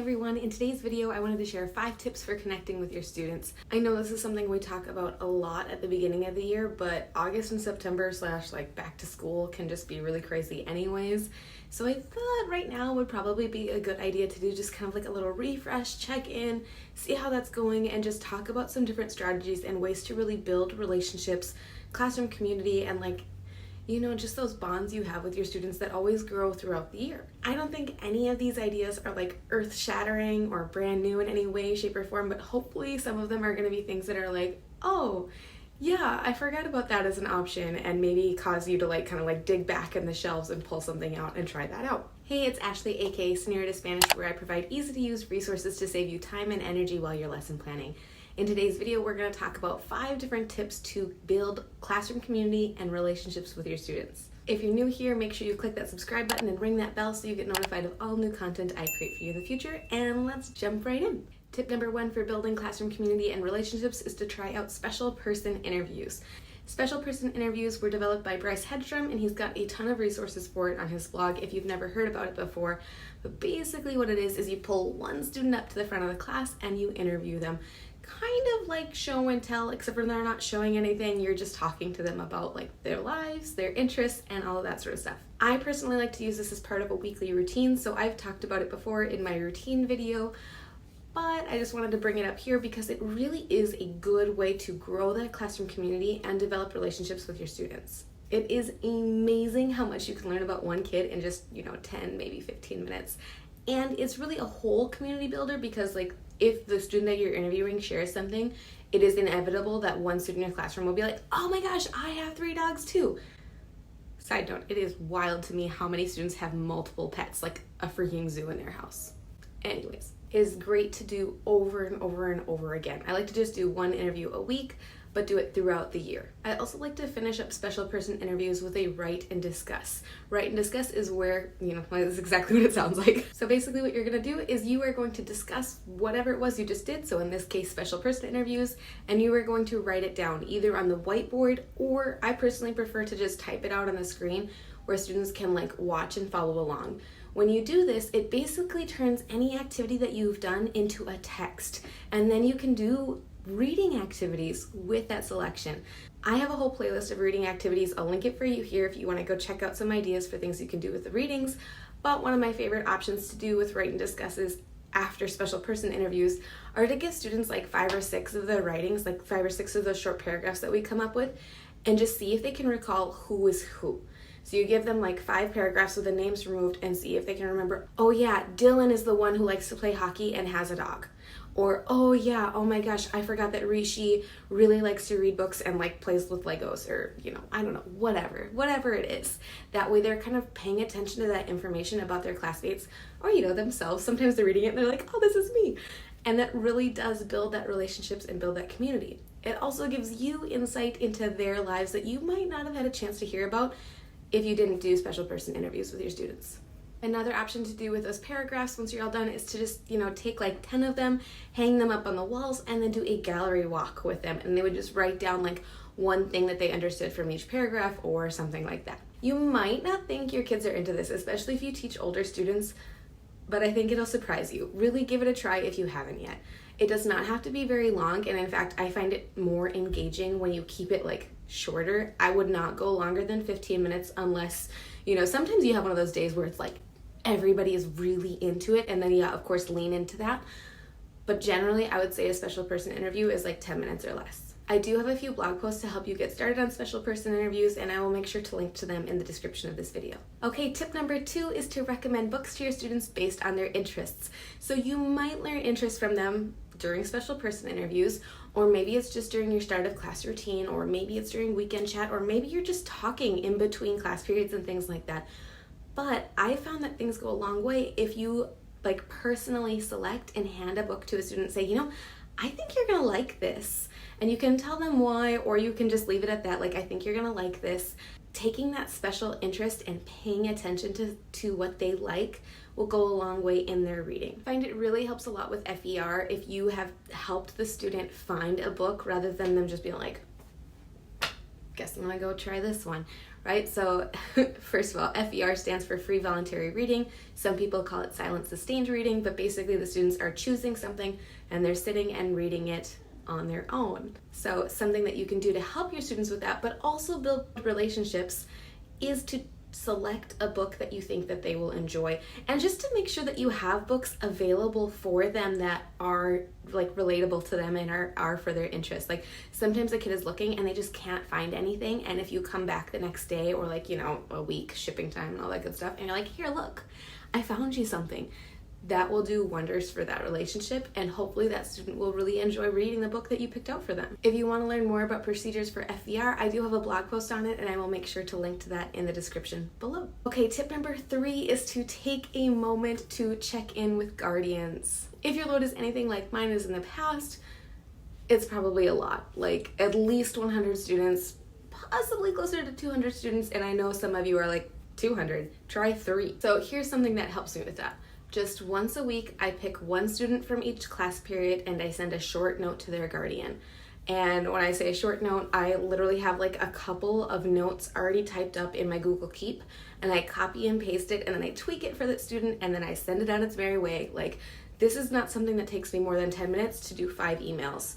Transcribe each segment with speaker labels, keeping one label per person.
Speaker 1: everyone, in today's video I wanted to share 5 tips for connecting with your students. I know this is something we talk about a lot at the beginning of the year, but August and September / like back to school can just be really crazy anyways. So I thought right now would probably be a good idea to do just kind of like a little refresh, check in, see how that's going, and just talk about some different strategies and ways to really build relationships, classroom community, and just those bonds you have with your students that always grow throughout the year. I don't think any of these ideas are like earth-shattering or brand new in any way, shape, or form, but hopefully some of them are going to be things that are like, oh, yeah, I forgot about that as an option, and maybe cause you to dig back in the shelves and pull something out and try that out. Hey, it's Ashley, aka Señorita Spanish, where I provide easy-to-use resources to save you time and energy while you're lesson planning. In today's video, we're going to talk about 5 different tips to build classroom community and relationships with your students. If you're new here, make sure you click that subscribe button and ring that bell so you get notified of all new content I create for you in the future, and let's jump right in. Tip number 1 for building classroom community and relationships is to try out special person interviews. Special person interviews were developed by Bryce Hedstrom, and he's got a ton of resources for it on his blog if you've never heard about it before. But basically what it is you pull one student up to the front of the class and you interview them. Kind of like show and tell, except for they're not showing anything, you're just talking to them about their lives, their interests, and all of that sort of stuff. I personally like to use this as part of a weekly routine, so I've talked about it before in my routine video, but I just wanted to bring it up here because it really is a good way to grow that classroom community and develop relationships with your students. It is amazing how much you can learn about one kid in just 10, maybe 15 minutes. And it's really a whole community builder because if the student that you're interviewing shares something, it is inevitable that one student in your classroom will be like, oh my gosh, I have 3 dogs too. Side note, it is wild to me how many students have multiple pets, like a freaking zoo in their house. Anyways, it is great to do over and over and over again. I like to just do one interview a week, but do it throughout the year. I also like to finish up special person interviews with a write and discuss. Write and discuss is where, this is exactly what it sounds like. So basically what you're gonna do is you are going to discuss whatever it was you just did, so in this case, special person interviews, and you are going to write it down either on the whiteboard, or I personally prefer to just type it out on the screen where students can watch and follow along. When you do this, it basically turns any activity that you've done into a text, and then you can do reading activities with that selection. I have a whole playlist of reading activities. I'll link it for you here if you want to go check out some ideas for things you can do with the readings. But one of my favorite options to do with write and discusses after special person interviews are to give students 5 or 6 of the writings, 5 or 6 of those short paragraphs that we come up with, and just see if they can recall who is who. So you give them 5 paragraphs with the names removed and see if they can remember, oh yeah, Dylan is the one who likes to play hockey and has a dog. Or, oh yeah, oh my gosh, I forgot that Rishi really likes to read books and plays with Legos, or, I don't know, whatever it is. That way they're kind of paying attention to that information about their classmates, or, themselves. Sometimes they're reading it and they're like, oh, this is me. And that really does build that relationships and build that community. It also gives you insight into their lives that you might not have had a chance to hear about if you didn't do special person interviews with your students. Another option to do with those paragraphs once you're all done is to just, take 10 of them, hang them up on the walls, and then do a gallery walk with them. And they would just write down one thing that they understood from each paragraph or something like that. You might not think your kids are into this, especially if you teach older students, but I think it'll surprise you. Really give it a try if you haven't yet. It does not have to be very long, and in fact, I find it more engaging when you keep it shorter. I would not go longer than 15 minutes unless, sometimes you have one of those days where it's everybody is really into it, and then of course lean into that. But generally I would say a special person interview is 10 minutes or less. I do have a few blog posts to help you get started on special person interviews, and I will make sure to link to them in the description of this video. Okay, tip number 2 is to recommend books to your students based on their interests. So you might learn interest from them during special person interviews, or maybe it's just during your start of class routine, or maybe it's during weekend chat, or maybe you're just talking in between class periods and things like that. But I found that things go a long way if you personally select and hand a book to a student and say, I think you're gonna like this. And you can tell them why, or you can just leave it at that, I think you're gonna like this. Taking that special interest and paying attention to what they like will go a long way in their reading. I find it really helps a lot with FER if you have helped the student find a book rather than them just being guess I'm gonna go try this one. right? So first of all, FVR stands for free voluntary reading. Some people call it silent sustained reading, but basically the students are choosing something and they're sitting and reading it on their own. So something that you can do to help your students with that, but also build relationships, is to select a book that you think that they will enjoy, and just to make sure that you have books available for them that are like relatable to them and are for their interest. Like sometimes a kid is looking and they just can't find anything, and if you come back the next day or like, you know, a week, shipping time and all that good stuff, and you're like, here, look, I found you something, that will do wonders for that relationship, and hopefully that student will really enjoy reading the book that you picked out for them. If you want to learn more about procedures for FVR, I do have a blog post on it, and I will make sure to link to that in the description below. Okay, tip number 3 is to take a moment to check in with guardians. If your load is anything like mine is in the past, it's probably a lot, like at least 100 students, possibly closer to 200 students, and I know some of you are like, 200, try 3. So here's something that helps me with that. Just once a week, I pick one student from each class period and I send a short note to their guardian. And when I say a short note, I literally have like a couple of notes already typed up in my Google Keep, and I copy and paste it, and then I tweak it for that student, and then I send it on its merry way. Like, this is not something that takes me more than 10 minutes to do 5 emails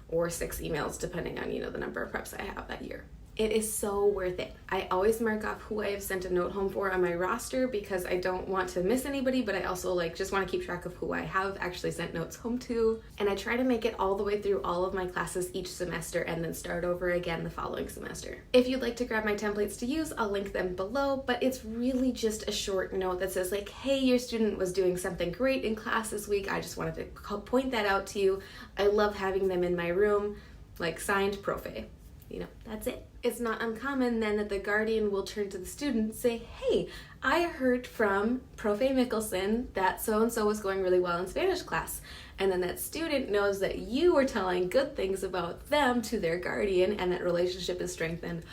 Speaker 1: or 6 emails, depending on, you know, the number of preps I have that year. It is so worth it. I always mark off who I have sent a note home for on my roster because I don't want to miss anybody, but I also like just want to keep track of who I have actually sent notes home to. And I try to make it all the way through all of my classes each semester and then start over again the following semester. If you'd like to grab my templates to use, I'll link them below, but it's really just a short note that says like, hey, your student was doing something great in class this week. I just wanted to point that out to you. I love having them in my room, like signed Profe. You know, that's it. It's not uncommon then that the guardian will turn to the student and say, hey, I heard from Profe Mickelson that so-and-so was going really well in Spanish class. And then that student knows that you were telling good things about them to their guardian, and that relationship is strengthened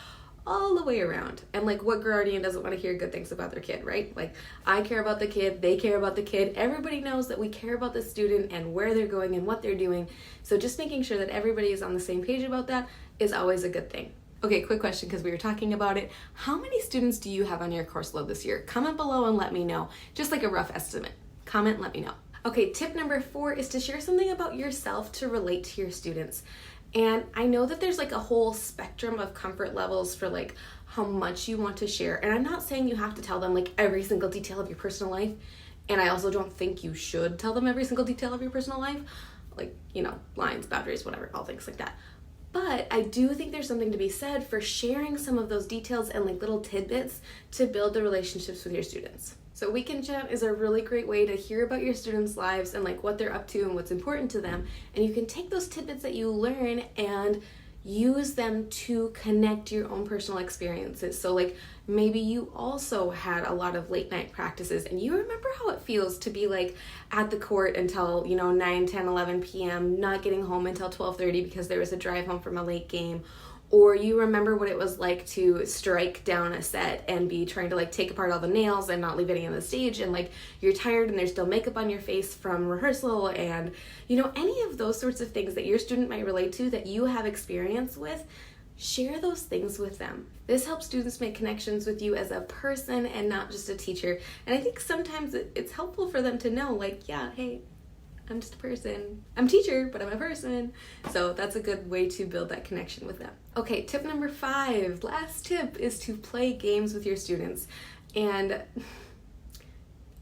Speaker 1: all the way around. And like, what guardian doesn't want to hear good things about their kid, right? Like, I care about the kid, they care about the kid, everybody knows that we care about the student and where they're going and what they're doing. So just making sure that everybody is on the same page about that is always a good thing. Okay, quick question because we were talking about it. How many students do you have on your course load this year? Comment below and let me know. Just like a rough estimate. Comment and let me know. Okay, tip number 4 is to share something about yourself to relate to your students. And I know that there's like a whole spectrum of comfort levels for like how much you want to share. And I'm not saying you have to tell them like every single detail of your personal life. And I also don't think you should tell them every single detail of your personal life. Like, you know, lines, boundaries, whatever, all things like that. But I do think there's something to be said for sharing some of those details and like little tidbits to build the relationships with your students. So weekend chat is a really great way to hear about your students' lives and like what they're up to and what's important to them. And you can take those tidbits that you learn and use them to connect your own personal experiences. So like maybe you also had a lot of late night practices and you remember how it feels to be like at the court until, you know, 9, 10, 11 p.m., not getting home until 12:30 because there was a drive home from a late game. Or you remember what it was like to strike down a set and be trying to like take apart all the nails and not leave any on the stage, and like you're tired and there's still makeup on your face from rehearsal, and you know, any of those sorts of things that your student might relate to that you have experience with. Share those things with them. This helps students make connections with you as a person and not just a teacher. And I think sometimes it's helpful for them to know like, yeah, hey, I'm just a person. I'm a teacher, but I'm a person. So that's a good way to build that connection with them. Okay, tip number 5, last tip, is to play games with your students. And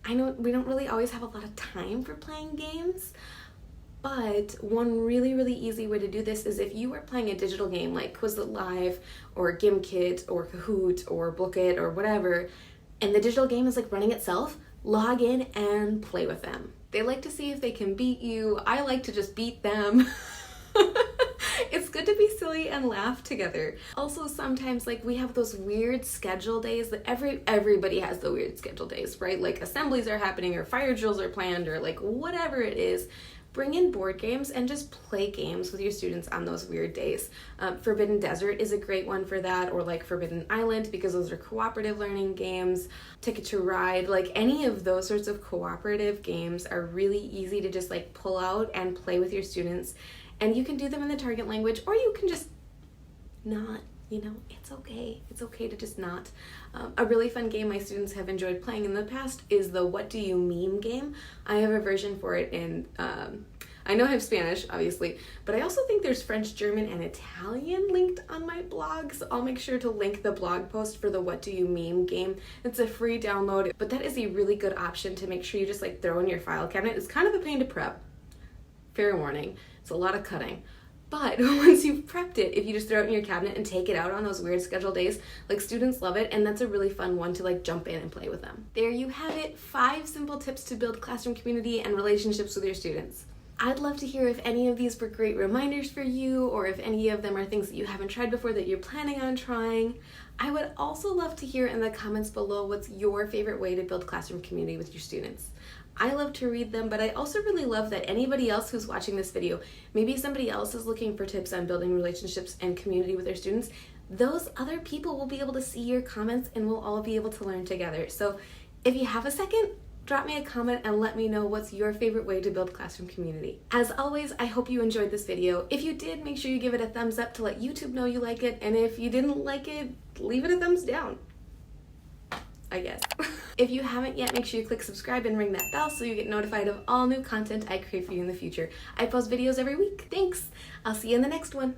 Speaker 1: I know we don't really always have a lot of time for playing games, but one really, really easy way to do this is if you are playing a digital game like Quizlet Live or Gimkit or Kahoot or Bookit or whatever, and the digital game is like running itself, log in and play with them. They like to see if they can beat you. I like to just beat them. It's good to be silly and laugh together. Also, sometimes like we have those weird schedule days that everybody has the weird schedule days, right? Like assemblies are happening or fire drills are planned or like whatever it is. Bring in board games and just play games with your students on those weird days. Forbidden Desert is a great one for that, or like Forbidden Island, because those are cooperative learning games. Ticket to Ride, like any of those sorts of cooperative games are really easy to just like pull out and play with your students. And you can do them in the target language, or you can just not you know, it's okay. It's okay to just not. A really fun game my students have enjoyed playing in the past is the What Do You Meme game. I have a version for it in, I know I have Spanish, obviously, but I also think there's French, German, and Italian linked on my blog, so I'll make sure to link the blog post for the What Do You Meme game. It's a free download, but that is a really good option to make sure you just like throw in your file cabinet. It's kind of a pain to prep. Fair warning, it's a lot of cutting. But once you've prepped it, if you just throw it in your cabinet and take it out on those weird scheduled days, like students love it, and that's a really fun one to like jump in and play with them. There you have it, 5 simple tips to build classroom community and relationships with your students. I'd love to hear if any of these were great reminders for you, or if any of them are things that you haven't tried before that you're planning on trying. I would also love to hear in the comments below what's your favorite way to build classroom community with your students. I love to read them, but I also really love that anybody else who's watching this video, maybe somebody else is looking for tips on building relationships and community with their students, those other people will be able to see your comments and we'll all be able to learn together. So if you have a second, drop me a comment and let me know what's your favorite way to build classroom community. As always, I hope you enjoyed this video. If you did, make sure you give it a thumbs up to let YouTube know you like it, and if you didn't like it, leave it a thumbs down, I guess. If you haven't yet, make sure you click subscribe and ring that bell so you get notified of all new content I create for you in the future. I post videos every week. Thanks! I'll see you in the next one.